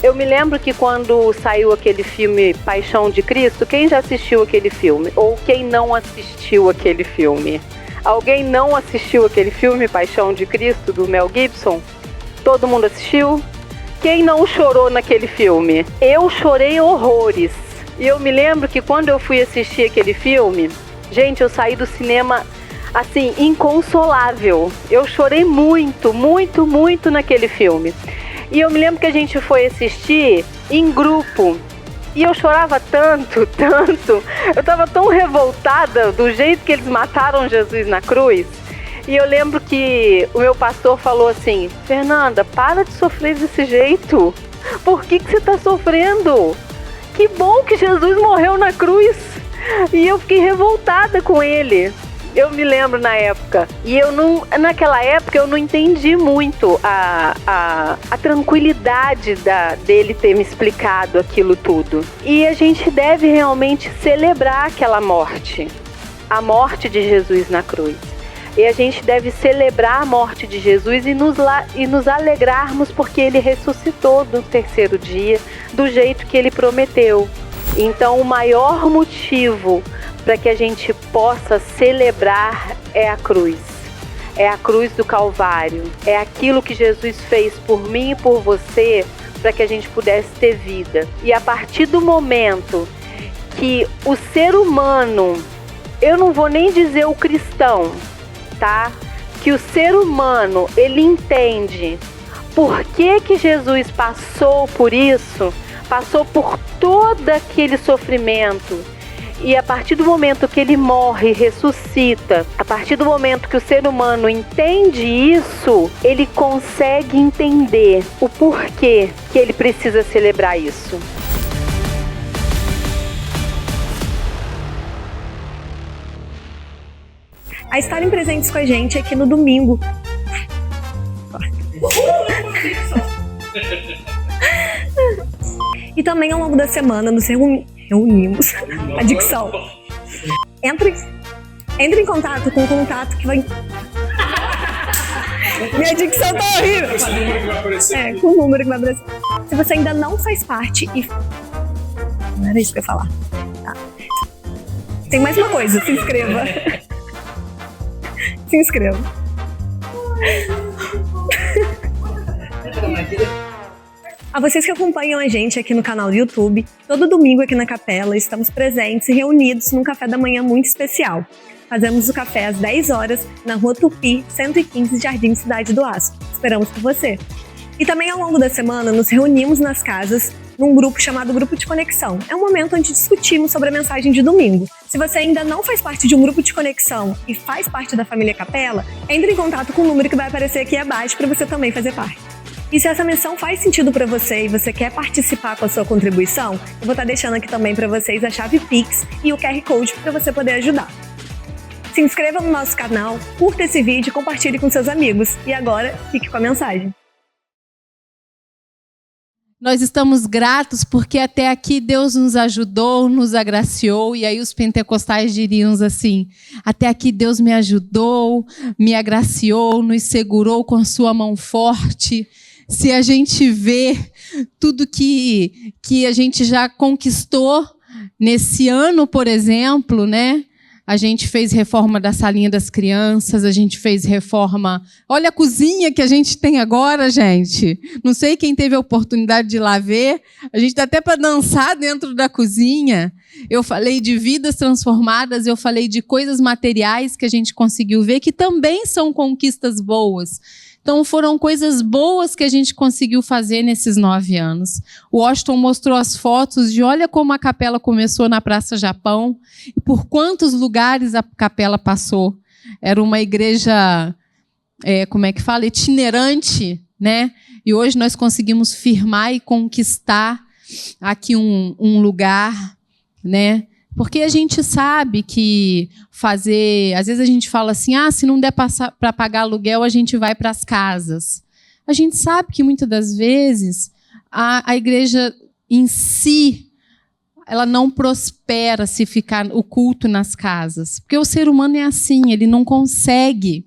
Eu me lembro que quando saiu aquele filme Paixão de Cristo, quem já assistiu aquele filme? Ou quem não assistiu aquele filme? Alguém não assistiu aquele filme Paixão de Cristo, do Mel Gibson? Todo mundo assistiu? Quem não chorou naquele filme? Eu chorei horrores. E eu me lembro que quando eu fui assistir aquele filme, gente, eu saí do cinema assim, inconsolável. Eu chorei muito, muito, muito naquele filme. E eu me lembro que a gente foi assistir em grupo. E eu chorava tanto, tanto. Eu estava tão revoltada do jeito que eles mataram Jesus na cruz. E eu lembro que o meu pastor falou assim: Fernanda, para de sofrer desse jeito. Por que você está sofrendo? Que bom que Jesus morreu na cruz. E eu fiquei revoltada com ele. Eu me lembro na época. E naquela época eu não entendi muito a tranquilidade dele ter me explicado aquilo tudo. E a gente deve realmente celebrar aquela morte. A morte de Jesus na cruz. E a gente deve celebrar a morte de Jesus e nos alegrarmos porque ele ressuscitou no terceiro dia do jeito que ele prometeu. Então o maior motivo para que a gente possa celebrar é a cruz. É a cruz do Calvário. É aquilo que Jesus fez por mim e por você para que a gente pudesse ter vida. E a partir do momento que o ser humano, eu não vou nem dizer o cristão, tá? Que o ser humano, ele entende por que Jesus passou por isso, passou por todo aquele sofrimento. E a partir do momento que ele morre, ressuscita, a partir do momento que o ser humano entende isso, ele consegue entender o porquê que ele precisa celebrar isso. A estarem presentes com a gente aqui no domingo. E também ao longo da semana nos reunimos. A dicção. Entre em contato com o contato que vai... Minha dicção tá horrível. Com o número que vai aparecer. Se você ainda não faz parte e... Não era isso que eu ia falar. Tá. Tem mais uma coisa, se inscreva. Se inscreva. A vocês que acompanham a gente aqui no canal do YouTube, todo domingo aqui na Capela estamos presentes e reunidos num café da manhã muito especial. Fazemos o café às 10 horas na Rua Tupi, 115, Jardim Cidade do Aço. Esperamos por você. E também ao longo da semana nos reunimos nas casas num grupo chamado Grupo de Conexão. É um momento onde discutimos sobre a mensagem de domingo. Se você ainda não faz parte de um grupo de conexão e faz parte da família Capela, entre em contato com o número que vai aparecer aqui abaixo para você também fazer parte. E se essa missão faz sentido para você e você quer participar com a sua contribuição, eu vou estar deixando aqui também para vocês a chave Pix e o QR Code para você poder ajudar. Se inscreva no nosso canal, curta esse vídeo e compartilhe com seus amigos. E agora, fique com a mensagem. Nós estamos gratos porque até aqui Deus nos ajudou, nos agraciou, e aí os pentecostais diriam assim: até aqui Deus me ajudou, me agraciou, nos segurou com a sua mão forte. Se a gente vê tudo que a gente já conquistou nesse ano, por exemplo, né? A gente fez reforma da salinha das crianças, a gente fez reforma... Olha a cozinha que a gente tem agora, gente. Não sei quem teve a oportunidade de ir lá ver. A gente dá até para dançar dentro da cozinha. Eu falei de vidas transformadas, eu falei de coisas materiais que a gente conseguiu ver, que também são conquistas boas. Então, foram coisas boas que a gente conseguiu fazer nesses 9 anos. O Washington mostrou as fotos de olha como a capela começou na Praça Japão e por quantos lugares a capela passou. Era uma igreja, itinerante, né? E hoje nós conseguimos firmar e conquistar aqui um lugar, né? Porque a gente sabe que fazer... Às vezes a gente fala assim, se não der para pagar aluguel, a gente vai para as casas. A gente sabe que muitas das vezes a igreja em si, ela não prospera se ficar o culto nas casas. Porque o ser humano é assim, ele não consegue.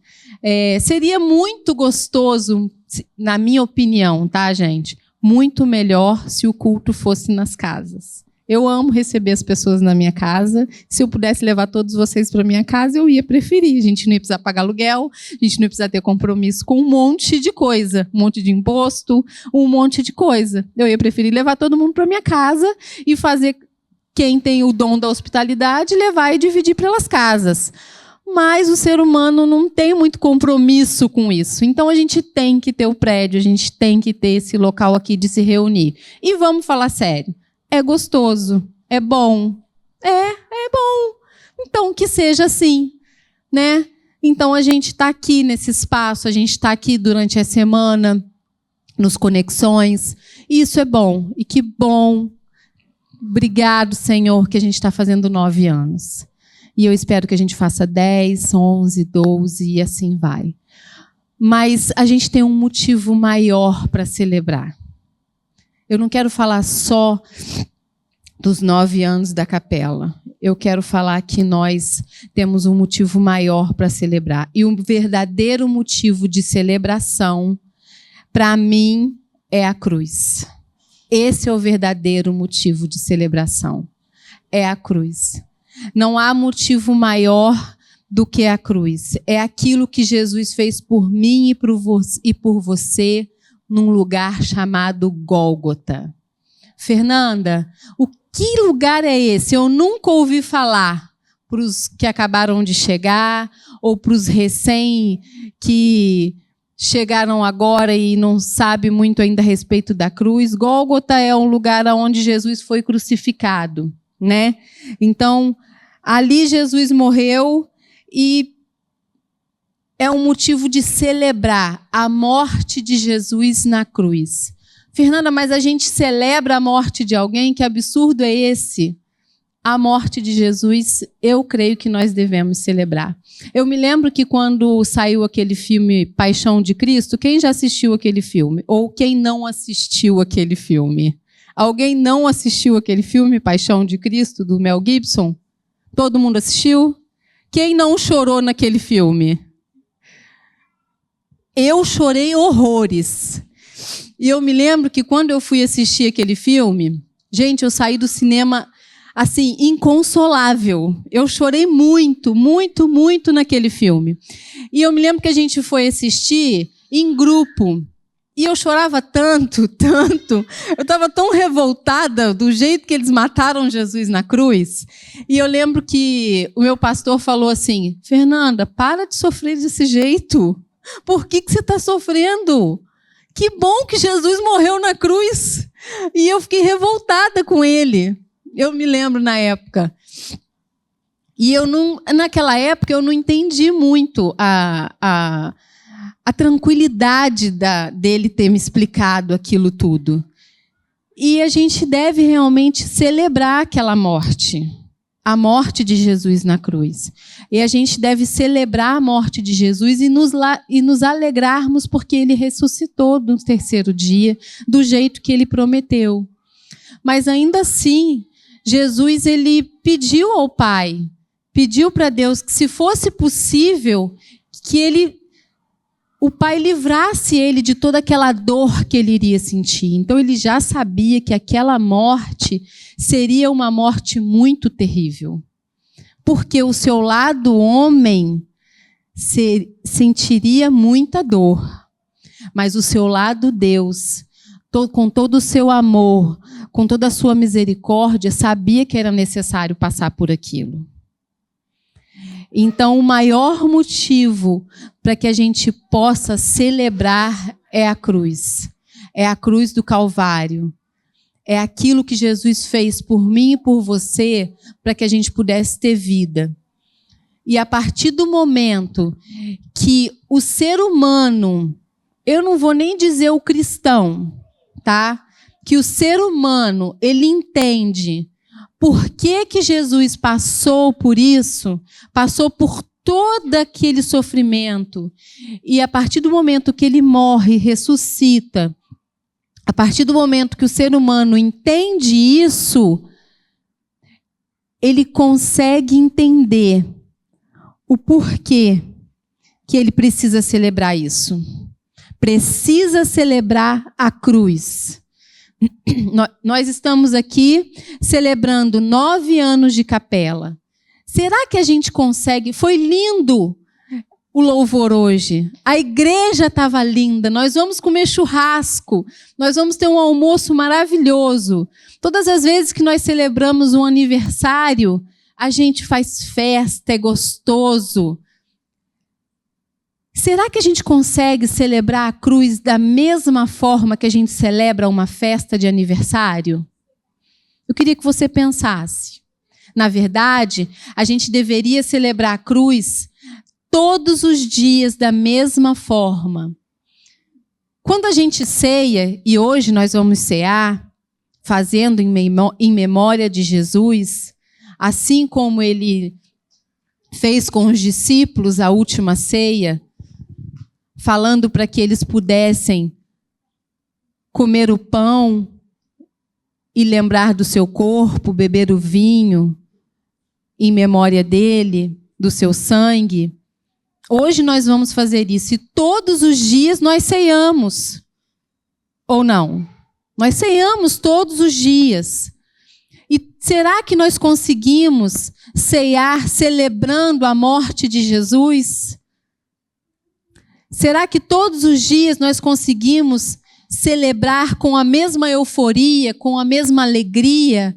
Seria muito gostoso, na minha opinião, tá, gente? muito melhor se o culto fosse nas casas. Eu amo receber as pessoas na minha casa. Se eu pudesse levar todos vocês para minha casa, eu ia preferir. A gente não ia precisar pagar aluguel, a gente não ia precisar ter compromisso com um monte de coisa, um monte de imposto, um monte de coisa. Eu ia preferir levar todo mundo para minha casa e fazer quem tem o dom da hospitalidade, levar e dividir pelas casas. Mas o ser humano não tem muito compromisso com isso. Então, a gente tem que ter o prédio, a gente tem que ter esse local aqui de se reunir. E vamos falar sério. É gostoso, é bom. É bom. Então, que seja assim, né? Então, a gente está aqui nesse espaço, a gente está aqui durante a semana, nos Conexões. Isso é bom. E que bom. Obrigado, Senhor, que a gente está fazendo 9 anos. E eu espero que a gente faça 10, 11, 12 e assim vai. Mas a gente tem um motivo maior para celebrar. Eu não quero falar só dos 9 anos da capela. Eu quero falar que nós temos um motivo maior para celebrar. E um verdadeiro motivo de celebração, para mim, é a cruz. Esse é o verdadeiro motivo de celebração. É a cruz. Não há motivo maior do que a cruz. É aquilo que Jesus fez por mim e por você num lugar chamado Gólgota. Fernanda, que lugar é esse? Eu nunca ouvi falar para os que acabaram de chegar ou para os recém que chegaram agora e não sabem muito ainda a respeito da cruz. Gólgota é um lugar onde Jesus foi crucificado, né? Então, ali Jesus morreu e é um motivo de celebrar a morte de Jesus na cruz. Fernanda, mas a gente celebra a morte de alguém? Que absurdo é esse? A morte de Jesus, eu creio que nós devemos celebrar. Eu me lembro que quando saiu aquele filme Paixão de Cristo, quem já assistiu aquele filme? Ou quem não assistiu aquele filme? Alguém não assistiu aquele filme Paixão de Cristo, do Mel Gibson? Todo mundo assistiu? Quem não chorou naquele filme? Eu chorei horrores. E eu me lembro que quando eu fui assistir aquele filme, gente, eu saí do cinema assim, inconsolável. Eu chorei muito, muito, muito naquele filme. E eu me lembro que a gente foi assistir em grupo. E eu chorava tanto, tanto. Eu estava tão revoltada do jeito que eles mataram Jesus na cruz. E eu lembro que o meu pastor falou assim: Fernanda, para de sofrer desse jeito. Por que você está sofrendo? Que bom que Jesus morreu na cruz. E eu fiquei revoltada com ele. Eu me lembro na época. E naquela época eu não entendi muito a tranquilidade dele ter me explicado aquilo tudo. E a gente deve realmente celebrar aquela morte. A morte de Jesus na cruz. E a gente deve celebrar a morte de Jesus e nos alegrarmos porque ele ressuscitou no 3º dia, do jeito que ele prometeu. Mas ainda assim, Jesus ele pediu ao Pai, pediu para Deus que, se fosse possível, que o Pai livrasse ele de toda aquela dor que ele iria sentir. Então ele já sabia que aquela morte seria uma morte muito terrível. Porque o seu lado homem sentiria muita dor. Mas o seu lado Deus, com todo o seu amor, com toda a sua misericórdia, sabia que era necessário passar por aquilo. Então, o maior motivo para que a gente possa celebrar é a cruz. É a cruz do Calvário. É aquilo que Jesus fez por mim e por você para que a gente pudesse ter vida. E a partir do momento que o ser humano, eu não vou nem dizer o cristão, tá? Que o ser humano, ele entende por que Jesus passou por isso, passou por todo aquele sofrimento. E a partir do momento que ele morre, ressuscita, a partir do momento que o ser humano entende isso, ele consegue entender o porquê que ele precisa celebrar isso. Precisa celebrar a cruz. Nós estamos aqui celebrando 9 anos de capela. Será que a gente consegue? Foi lindo o louvor hoje. A igreja estava linda. Nós vamos comer churrasco. Nós vamos ter um almoço maravilhoso. Todas as vezes que nós celebramos um aniversário, a gente faz festa, é gostoso. Será que a gente consegue celebrar a cruz da mesma forma que a gente celebra uma festa de aniversário? Eu queria que você pensasse. Na verdade, a gente deveria celebrar a cruz todos os dias da mesma forma. Quando a gente ceia, e hoje nós vamos cear, fazendo em memória de Jesus, assim como ele fez com os discípulos a última ceia, falando para que eles pudessem comer o pão e lembrar do seu corpo, beber o vinho, em memória dele, do seu sangue. Hoje nós vamos fazer isso e todos os dias nós ceiamos. Ou não? Nós ceiamos todos os dias. E será que nós conseguimos ceiar celebrando a morte de Jesus? Será que todos os dias nós conseguimos celebrar com a mesma euforia, com a mesma alegria,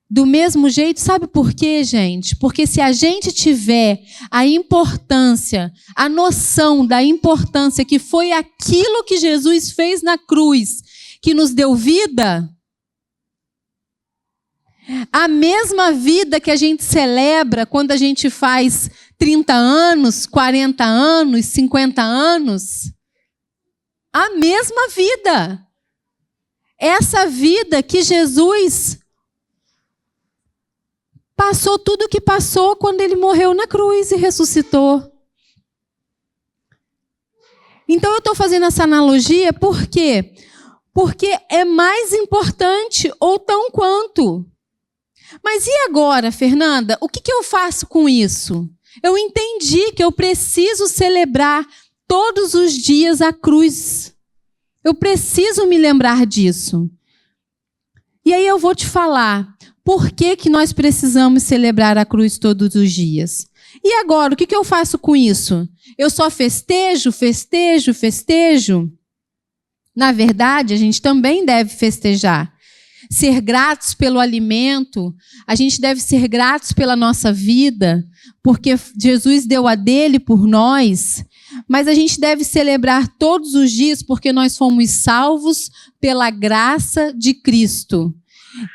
do mesmo jeito? Sabe por quê, gente? Porque se a gente tiver a importância, a noção da importância que foi aquilo que Jesus fez na cruz, que nos deu vida, a mesma vida que a gente celebra quando a gente faz 30 anos, 40 anos, 50 anos, a mesma vida. Essa vida que Jesus passou tudo o que passou quando ele morreu na cruz e ressuscitou. Então eu estou fazendo essa analogia por quê? Porque é mais importante ou tão quanto. Mas e agora, Fernanda? O que eu faço com isso? Eu entendi que eu preciso celebrar todos os dias a cruz. Eu preciso me lembrar disso. E aí eu vou te falar por que nós precisamos celebrar a cruz todos os dias. E agora, o que eu faço com isso? Eu só festejo? Na verdade, a gente também deve festejar. Ser gratos pelo alimento, a gente deve ser gratos pela nossa vida, porque Jesus deu a dele por nós, mas a gente deve celebrar todos os dias porque nós fomos salvos pela graça de Cristo.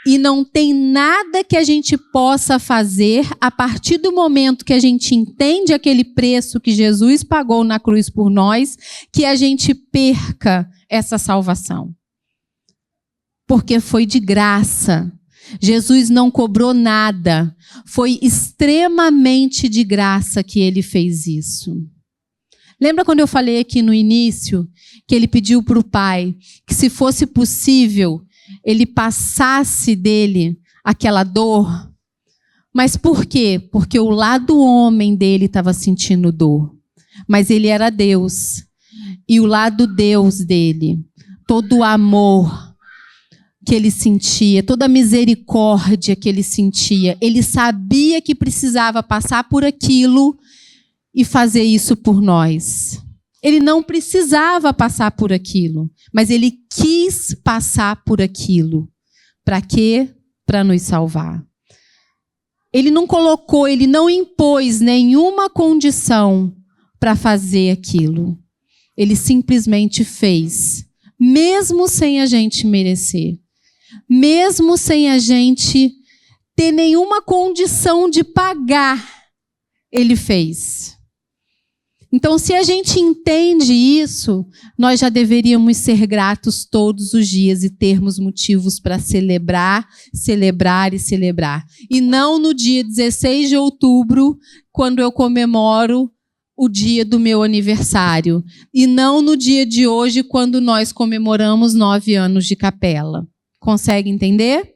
E não tem nada que a gente possa fazer a partir do momento que a gente entende aquele preço que Jesus pagou na cruz por nós, que a gente perca essa salvação. Porque foi de graça. Jesus não cobrou nada. Foi extremamente de graça que ele fez isso. Lembra quando eu falei aqui no início que ele pediu para o Pai que, se fosse possível, ele passasse dele aquela dor? Mas por quê? Porque o lado homem dele estava sentindo dor. Mas ele era Deus. E o lado Deus dele, todo o amor que ele sentia, toda a misericórdia que ele sentia, ele sabia que precisava passar por aquilo e fazer isso por nós. Ele não precisava passar por aquilo, mas ele quis passar por aquilo. Para quê? Para nos salvar. Ele não colocou, ele não impôs nenhuma condição para fazer aquilo. Ele simplesmente fez, mesmo sem a gente merecer. Mesmo sem a gente ter nenhuma condição de pagar, ele fez. Então, se a gente entende isso, nós já deveríamos ser gratos todos os dias e termos motivos para celebrar, celebrar e celebrar. E não no dia 16 de outubro, quando eu comemoro o dia do meu aniversário. E não no dia de hoje, quando nós comemoramos 9 anos de capela. Consegue entender?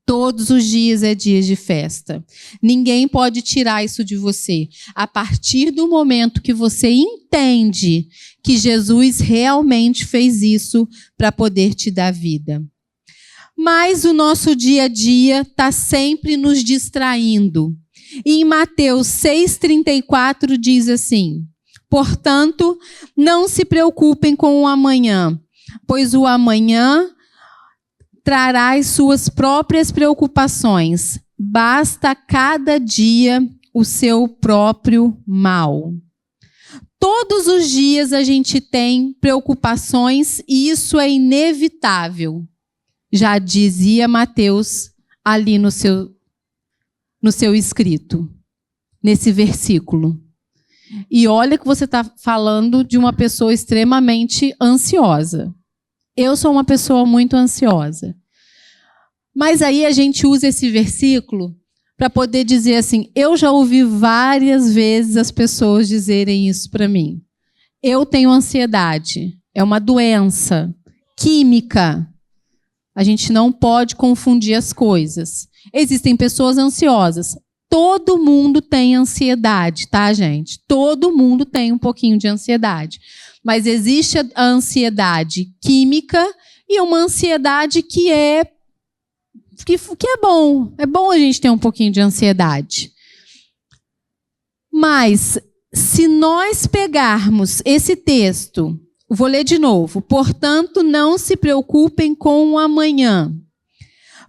Todos os dias é dia de festa. Ninguém pode tirar isso de você. A partir do momento que você entende que Jesus realmente fez isso para poder te dar vida. Mas o nosso dia a dia está sempre nos distraindo. E em Mateus 6,34 diz assim: portanto, não se preocupem com o amanhã, pois o amanhã trará as suas próprias preocupações. Basta cada dia o seu próprio mal. Todos os dias a gente tem preocupações e isso é inevitável. Já dizia Mateus ali no seu escrito, nesse versículo. E olha que você está falando de uma pessoa extremamente ansiosa. Eu sou uma pessoa muito ansiosa. Mas aí a gente usa esse versículo para poder dizer assim, eu já ouvi várias vezes as pessoas dizerem isso para mim. Eu tenho ansiedade, é uma doença química. A gente não pode confundir as coisas. Existem pessoas ansiosas. Todo mundo tem ansiedade, tá, gente? Todo mundo tem um pouquinho de ansiedade. Mas existe a ansiedade química e uma ansiedade que é bom. É bom a gente ter um pouquinho de ansiedade. Mas, se nós pegarmos esse texto, vou ler de novo. Portanto, não se preocupem com o amanhã,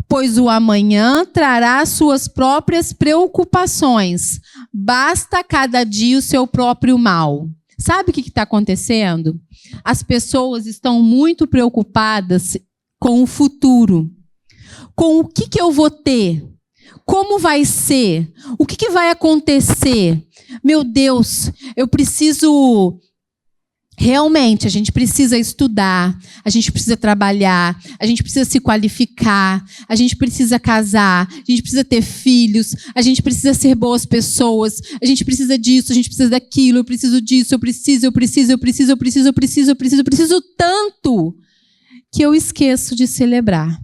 pois o amanhã trará suas próprias preocupações. Basta cada dia o seu próprio mal. Sabe o que está acontecendo? As pessoas estão muito preocupadas com o futuro. Com o que eu vou ter? Como vai ser? O que vai acontecer? Meu Deus, eu preciso... Realmente, a gente precisa estudar, a gente precisa trabalhar, a gente precisa se qualificar, a gente precisa casar, a gente precisa ter filhos, a gente precisa ser boas pessoas, a gente precisa disso, a gente precisa daquilo, eu preciso disso, eu preciso tanto que eu esqueço de celebrar.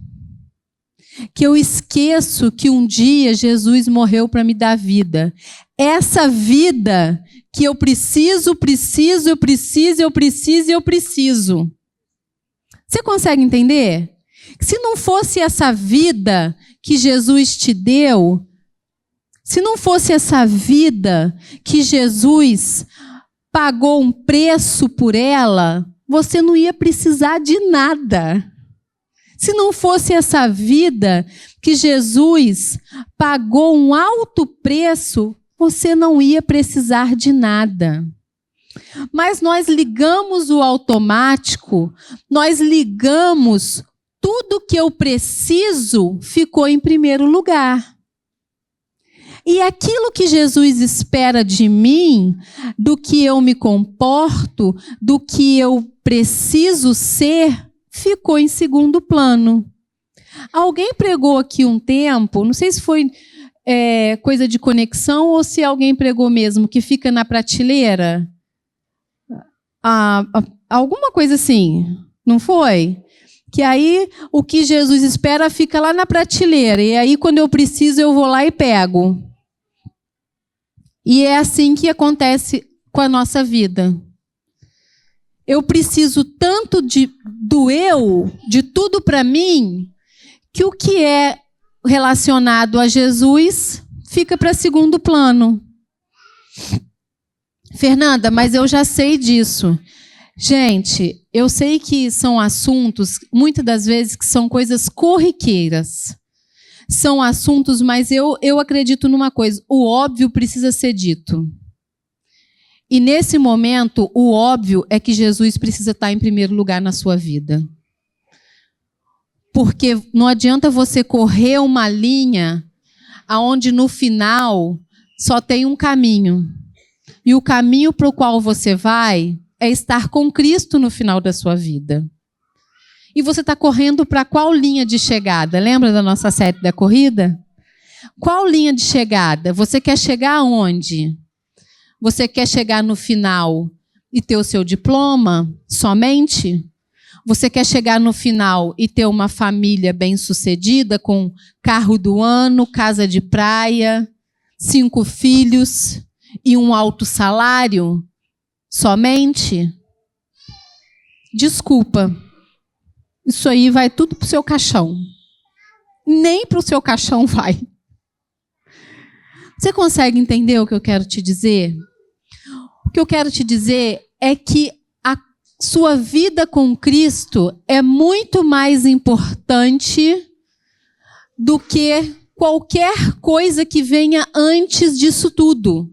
Que eu esqueço que um dia Jesus morreu para me dar vida. Essa vida que eu preciso. Você consegue entender? Se não fosse essa vida que Jesus te deu, se não fosse essa vida que Jesus pagou um preço por ela, você não ia precisar de nada. Se não fosse essa vida que Jesus pagou um alto preço, você não ia precisar de nada. Mas nós ligamos o automático, nós ligamos tudo que eu preciso ficou em primeiro lugar. E aquilo que Jesus espera de mim, do que eu me comporto, do que eu preciso ser, ficou em segundo plano. Alguém pregou aqui um tempo, não sei se foi coisa de conexão ou se alguém pregou mesmo, que fica na prateleira. Alguma coisa assim, não foi? Que aí o que Jesus espera fica lá na prateleira, e aí quando eu preciso eu vou lá e pego. E é assim que acontece com a nossa vida. Eu preciso tanto do eu, de tudo para mim, que o que é relacionado a Jesus fica para segundo plano. Fernanda, mas eu já sei disso. Gente, eu sei que são assuntos, muitas das vezes, que são coisas corriqueiras. São assuntos, mas eu acredito numa coisa, o óbvio precisa ser dito. E nesse momento, o óbvio é que Jesus precisa estar em primeiro lugar na sua vida. Porque não adianta você correr uma linha onde no final só tem um caminho. E o caminho para o qual você vai é estar com Cristo no final da sua vida. E você está correndo para qual linha de chegada? Lembra da nossa série da corrida? Qual linha de chegada? Você quer chegar aonde? Você quer chegar no final e ter o seu diploma somente? Você quer chegar no final e ter uma família bem-sucedida, com carro do ano, casa de praia, 5 filhos e um alto salário? Somente? Desculpa. Isso aí vai tudo para o seu caixão. Nem para o seu caixão vai. Você consegue entender o que eu quero te dizer? O que eu quero te dizer é que a sua vida com Cristo é muito mais importante do que qualquer coisa que venha antes disso tudo.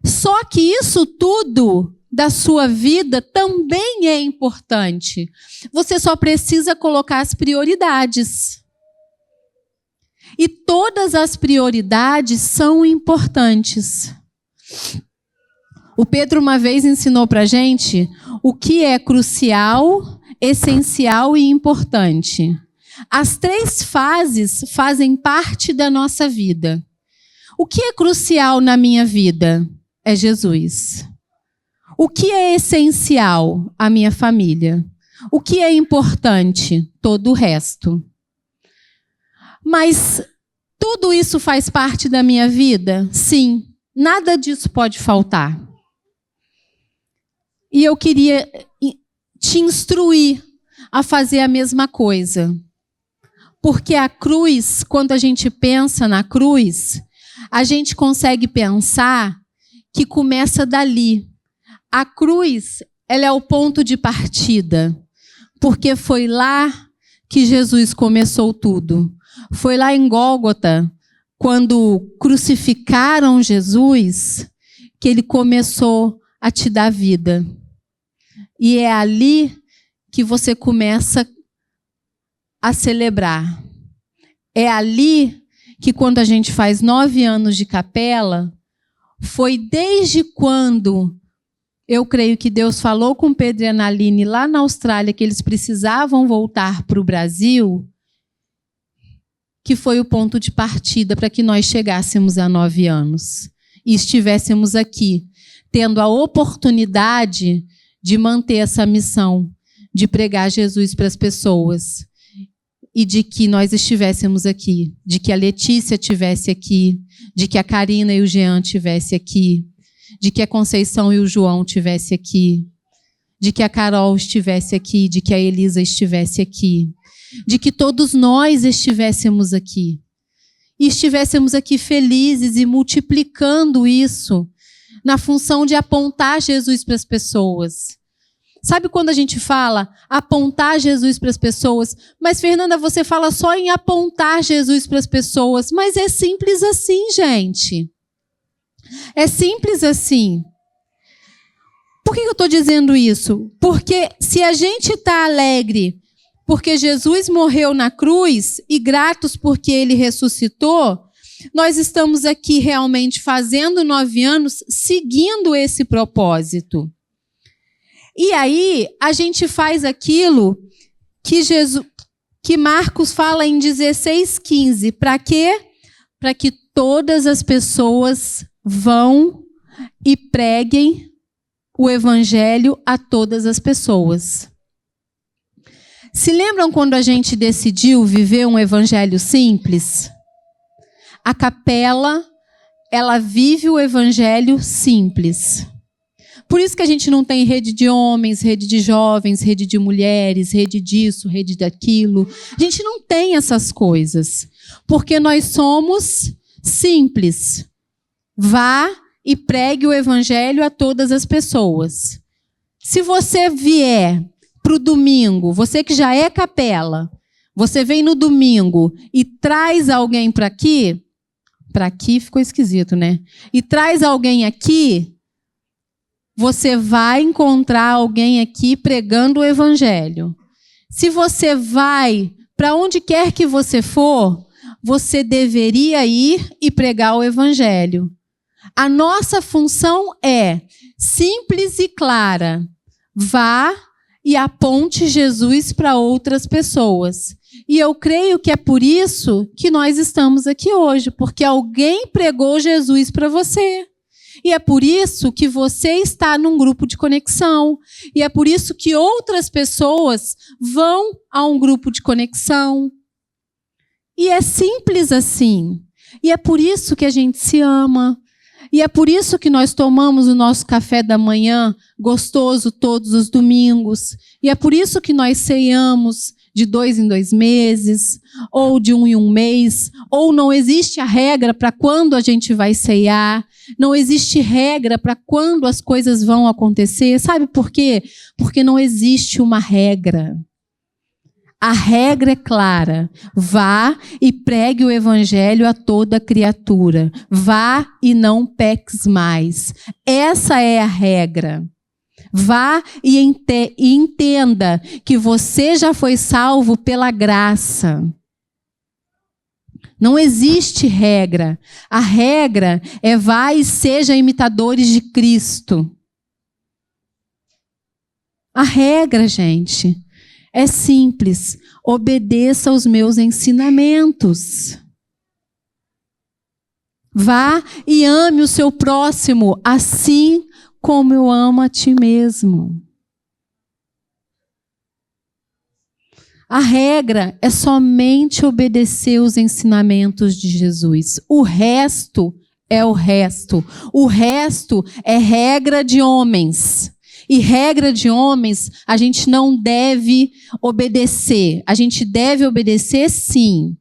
Só que isso tudo da sua vida também é importante. Você só precisa colocar as prioridades. E todas as prioridades são importantes. O Pedro uma vez ensinou para a gente o que é crucial, essencial e importante. As 3 fases fazem parte da nossa vida. O que é crucial na minha vida? É Jesus. O que é essencial? A minha família. O que é importante? Todo o resto. Mas tudo isso faz parte da minha vida? Sim. Nada disso pode faltar. E eu queria te instruir a fazer a mesma coisa. Porque a cruz, quando a gente pensa na cruz, a gente consegue pensar que começa dali. A cruz, ela é o ponto de partida. Porque foi lá que Jesus começou tudo. Foi lá em Gólgota, quando crucificaram Jesus, que ele começou a te dar vida. E é ali que você começa a celebrar. É ali que, quando a gente faz 9 anos de capela, foi desde quando eu creio que Deus falou com Pedro e Analine lá na Austrália que eles precisavam voltar para o Brasil, que foi o ponto de partida para que nós chegássemos a 9 anos e estivéssemos aqui, tendo a oportunidade de manter essa missão, de pregar Jesus para as pessoas, e de que nós estivéssemos aqui, de que a Letícia estivesse aqui, de que a Karina e o Jean estivessem aqui, de que a Conceição e o João estivessem aqui, de que a Carol estivesse aqui, de que a Elisa estivesse aqui, de que todos nós estivéssemos aqui. E estivéssemos aqui felizes e multiplicando isso na função de apontar Jesus para as pessoas. Sabe quando a gente fala apontar Jesus para as pessoas? Mas, Fernanda, você fala só em apontar Jesus para as pessoas. Mas é simples assim, gente. É simples assim. Por que eu estou dizendo isso? Porque se a gente está alegre porque Jesus morreu na cruz e gratos porque ele ressuscitou, nós estamos aqui realmente fazendo 9 anos, seguindo esse propósito. E aí, a gente faz aquilo que Marcos fala em 16:15. Para quê? Para que todas as pessoas vão e preguem o evangelho a todas as pessoas. Se lembram quando a gente decidiu viver um evangelho simples? A capela, ela vive o evangelho simples. Por isso que a gente não tem rede de homens, rede de jovens, rede de mulheres, rede disso, rede daquilo. A gente não tem essas coisas, porque nós somos simples. Vá e pregue o evangelho a todas as pessoas. Se você vier para o domingo, você que já é capela, você vem no domingo e traz alguém para aqui ficou esquisito, né? E traz alguém aqui, você vai encontrar alguém aqui pregando o evangelho. Se você vai para onde quer que você for, você deveria ir e pregar o evangelho. A nossa função é simples e clara. Vá e aponte Jesus para outras pessoas. E eu creio que é por isso que nós estamos aqui hoje, porque alguém pregou Jesus para você. E é por isso que você está num grupo de conexão. E é por isso que outras pessoas vão a um grupo de conexão. E é simples assim. E é por isso que a gente se ama. E é por isso que nós tomamos o nosso café da manhã gostoso todos os domingos. E é por isso que nós ceiamos de 2 em 2 meses, ou de 1 em 1 mês, ou não existe a regra para quando a gente vai ceiar, não existe regra para quando as coisas vão acontecer. Sabe por quê? Porque não existe uma regra. A regra é clara. Vá e pregue o evangelho a toda criatura. Vá e não peques mais. Essa é a regra. Vá e entenda que você já foi salvo pela graça. Não existe regra. A regra é vá e seja imitadores de Cristo. A regra, gente, é simples. Obedeça aos meus ensinamentos. Vá e ame o seu próximo assim como eu amo a ti mesmo. A regra é somente obedecer os ensinamentos de Jesus. O resto é o resto. O resto é regra de homens. E regra de homens a gente não deve obedecer. A gente deve obedecer, sim.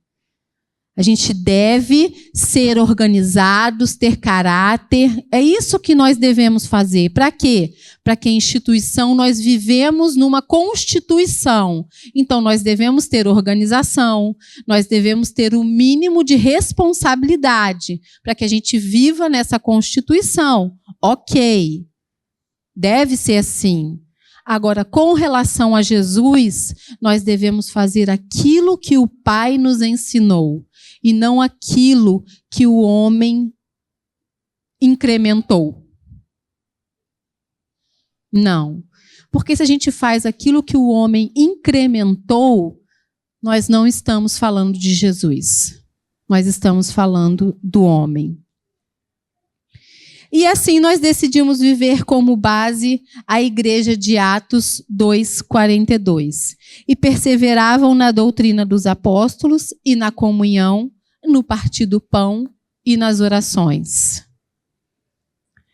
A gente deve ser organizados, ter caráter. É isso que nós devemos fazer. Para quê? Para que a instituição, nós vivemos numa constituição. Então, nós devemos ter organização, nós devemos ter o mínimo de responsabilidade para que a gente viva nessa constituição. Ok, deve ser assim. Agora, com relação a Jesus, nós devemos fazer aquilo que o Pai nos ensinou e não aquilo que o homem incrementou. Não. Porque se a gente faz aquilo que o homem incrementou, nós não estamos falando de Jesus. Nós estamos falando do homem. E assim nós decidimos viver como base a igreja de Atos 2:42. E perseveravam na doutrina dos apóstolos e na comunhão, no partir do pão e nas orações.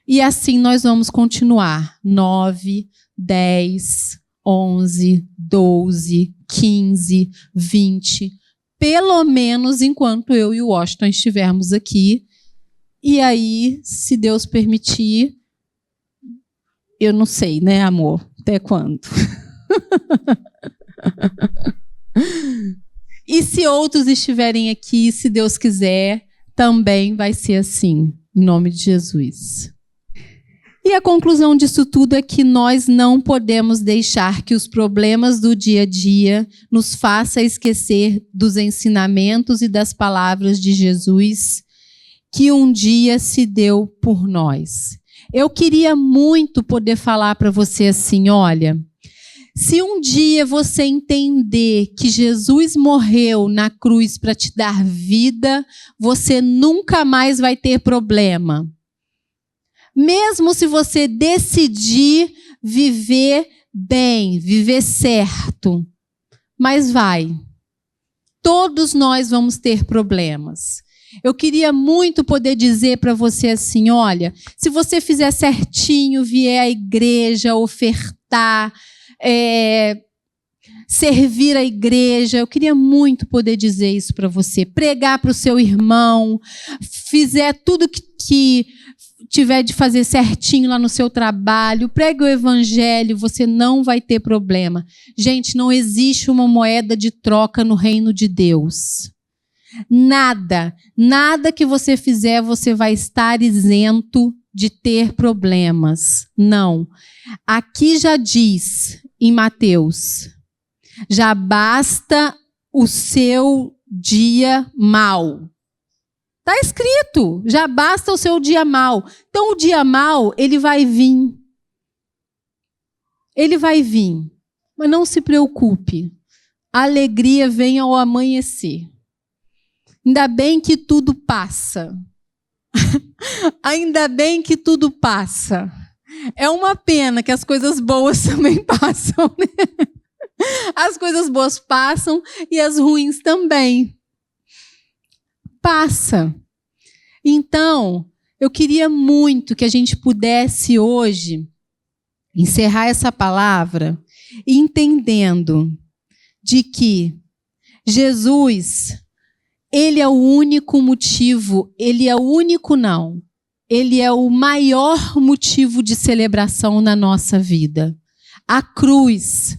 E assim nós vamos continuar. 9, 10, 11, 12, 15, 20. Pelo menos enquanto eu e o Washington estivermos aqui. E aí, se Deus permitir, eu não sei, né, amor? Até quando? E se outros estiverem aqui, se Deus quiser, também vai ser assim, em nome de Jesus. E a conclusão disso tudo é que nós não podemos deixar que os problemas do dia a dia nos façam esquecer dos ensinamentos e das palavras de Jesus que um dia se deu por nós. Eu queria muito poder falar para você assim, olha, se um dia você entender que Jesus morreu na cruz para te dar vida, você nunca mais vai ter problema. Mesmo se você decidir viver bem, viver certo, mas vai. Todos nós vamos ter problemas. Eu queria muito poder dizer para você assim, olha, se você fizer certinho, vier à igreja, ofertar, servir a igreja, eu queria muito poder dizer isso para você, pregar para o seu irmão, fizer tudo que tiver de fazer certinho lá no seu trabalho, pregue o evangelho, você não vai ter problema. Gente, não existe uma moeda de troca no reino de Deus. Nada que você fizer, você vai estar isento de ter problemas. Não. Aqui já diz, em Mateus, já basta o seu dia mau. Está escrito, já basta o seu dia mau. Então, o dia mau, ele vai vir. Ele vai vir. Mas não se preocupe. A alegria vem ao amanhecer. Ainda bem que tudo passa. Ainda bem que tudo passa. É uma pena que as coisas boas também passam, né? As coisas boas passam e as ruins também. Passa. Então, eu queria muito que a gente pudesse hoje encerrar essa palavra entendendo de que Jesus, ele é o único motivo, ele é o único não, ele é o maior motivo de celebração na nossa vida. A cruz,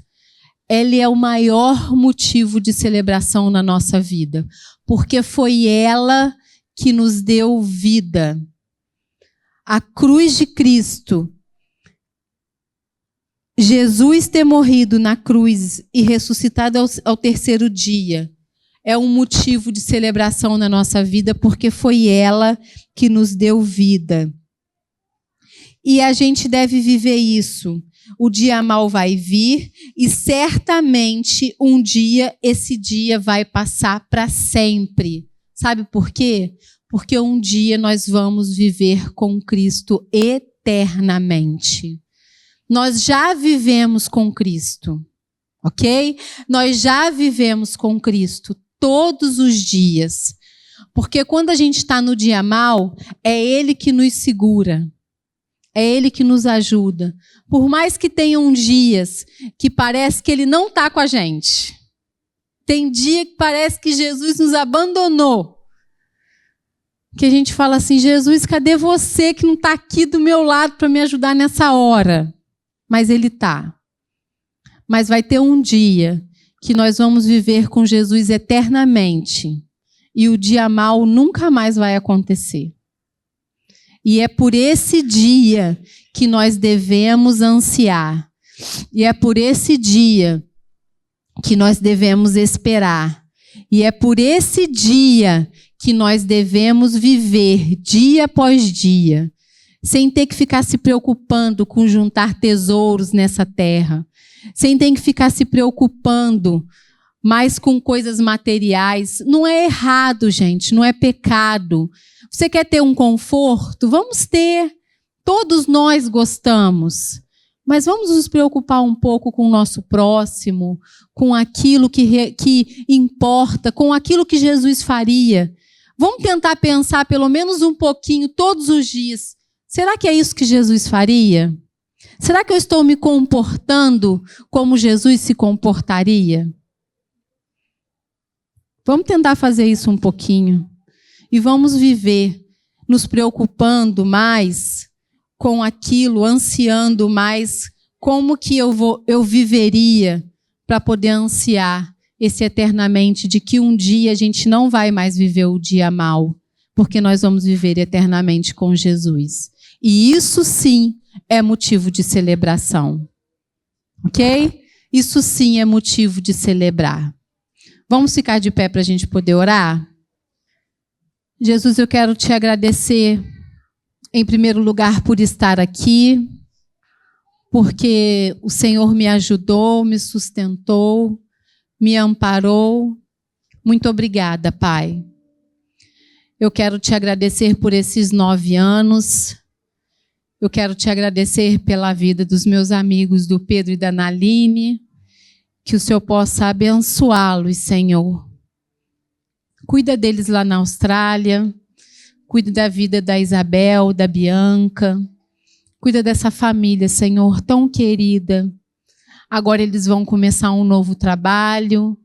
ele é o maior motivo de celebração na nossa vida, porque foi ela que nos deu vida. A cruz de Cristo, Jesus ter morrido na cruz e ressuscitado ao terceiro dia, é um motivo de celebração na nossa vida, porque foi ela que nos deu vida. E a gente deve viver isso. O dia mau vai vir e certamente um dia, esse dia vai passar para sempre. Sabe por quê? Porque um dia nós vamos viver com Cristo eternamente. Nós já vivemos com Cristo, ok? Nós já vivemos com Cristo todos os dias. Porque quando a gente está no dia mau, é Ele que nos segura. É Ele que nos ajuda. Por mais que tenham dias que parece que Ele não está com a gente. Tem dia que parece que Jesus nos abandonou. Que a gente fala assim, Jesus, cadê você que não está aqui do meu lado para me ajudar nessa hora? Mas Ele está. Mas vai ter um dia que nós vamos viver com Jesus eternamente. E o dia mau nunca mais vai acontecer. E é por esse dia que nós devemos ansiar. E é por esse dia que nós devemos esperar. E é por esse dia que nós devemos viver dia após dia, sem ter que ficar se preocupando com juntar tesouros nessa terra, sem ter que ficar se preocupando mais com coisas materiais. Não é errado, gente, não é pecado. Você quer ter um conforto? Vamos ter. Todos nós gostamos. Mas vamos nos preocupar um pouco com o nosso próximo, com aquilo que importa, com aquilo que Jesus faria. Vamos tentar pensar pelo menos um pouquinho todos os dias. Será que é isso que Jesus faria? Será que eu estou me comportando como Jesus se comportaria? Vamos tentar fazer isso um pouquinho. E vamos viver nos preocupando mais com aquilo, ansiando mais como que eu viveria para poder ansiar esse eternamente, de que um dia a gente não vai mais viver o dia mau, porque nós vamos viver eternamente com Jesus. E isso sim é motivo de celebração. Ok? Isso sim é motivo de celebrar. Vamos ficar de pé para a gente poder orar? Jesus, eu quero te agradecer, em primeiro lugar, por estar aqui, porque o Senhor me ajudou, me sustentou, me amparou. Muito obrigada, Pai. Eu quero te agradecer por esses 9 anos. Eu quero te agradecer pela vida dos meus amigos, do Pedro e da Naline. Que o Senhor possa abençoá-los, Senhor. Cuida deles lá na Austrália. Cuida da vida da Isabel, da Bianca. Cuida dessa família, Senhor, tão querida. Agora eles vão começar um novo trabalho,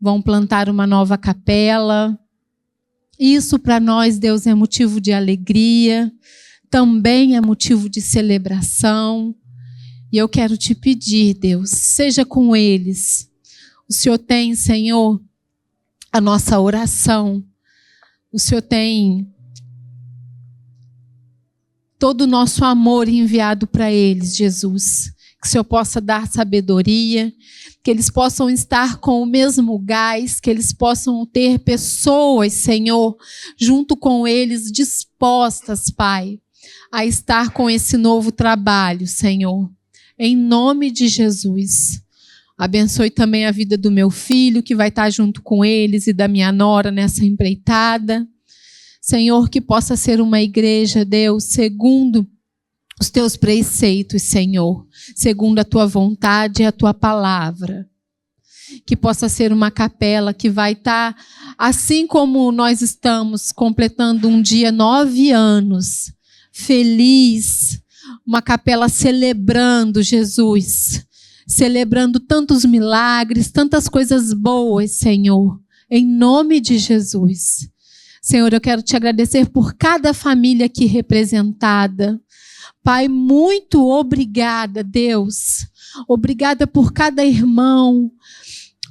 vão plantar uma nova capela. Isso para nós, Deus, é motivo de alegria, também é motivo de celebração. E eu quero te pedir, Deus, seja com eles. O Senhor tem, Senhor, a nossa oração. O Senhor tem todo o nosso amor enviado para eles, Jesus. Que o Senhor possa dar sabedoria, que eles possam estar com o mesmo gás, que eles possam ter pessoas, Senhor, junto com eles, dispostas, Pai, a estar com esse novo trabalho, Senhor. Em nome de Jesus. Abençoe também a vida do meu filho, que vai estar junto com eles, e da minha nora nessa empreitada. Senhor, que possa ser uma igreja, Deus, segundo os teus preceitos, Senhor, segundo a tua vontade e a tua palavra. Que possa ser uma capela que vai estar, assim como nós estamos completando um dia 9 anos, feliz, uma capela celebrando Jesus, celebrando tantos milagres, tantas coisas boas, Senhor, em nome de Jesus. Senhor, eu quero te agradecer por cada família aqui representada. Pai, muito obrigada, Deus. Obrigada por cada irmão,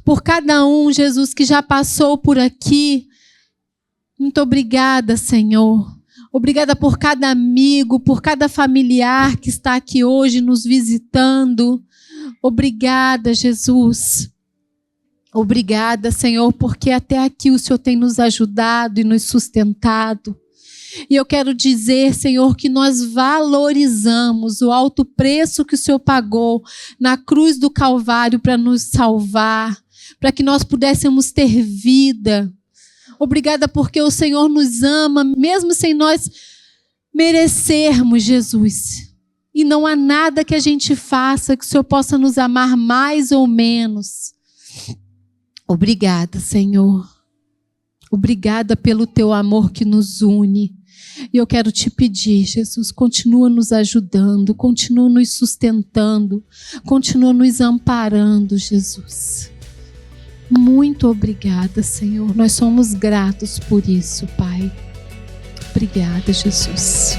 por cada um, Jesus, que já passou por aqui. Muito obrigada, Senhor. Obrigada por cada amigo, por cada familiar que está aqui hoje nos visitando. Obrigada, Jesus. Obrigada, Senhor, porque até aqui o Senhor tem nos ajudado e nos sustentado. E eu quero dizer, Senhor, que nós valorizamos o alto preço que o Senhor pagou na cruz do Calvário para nos salvar, para que nós pudéssemos ter vida. Obrigada porque o Senhor nos ama, mesmo sem nós merecermos, Jesus. E não há nada que a gente faça que o Senhor possa nos amar mais ou menos. Obrigada, Senhor. Obrigada pelo teu amor que nos une. E eu quero te pedir, Jesus, continua nos ajudando, continua nos sustentando, continua nos amparando, Jesus. Muito obrigada, Senhor. Nós somos gratos por isso, Pai. Obrigada, Jesus.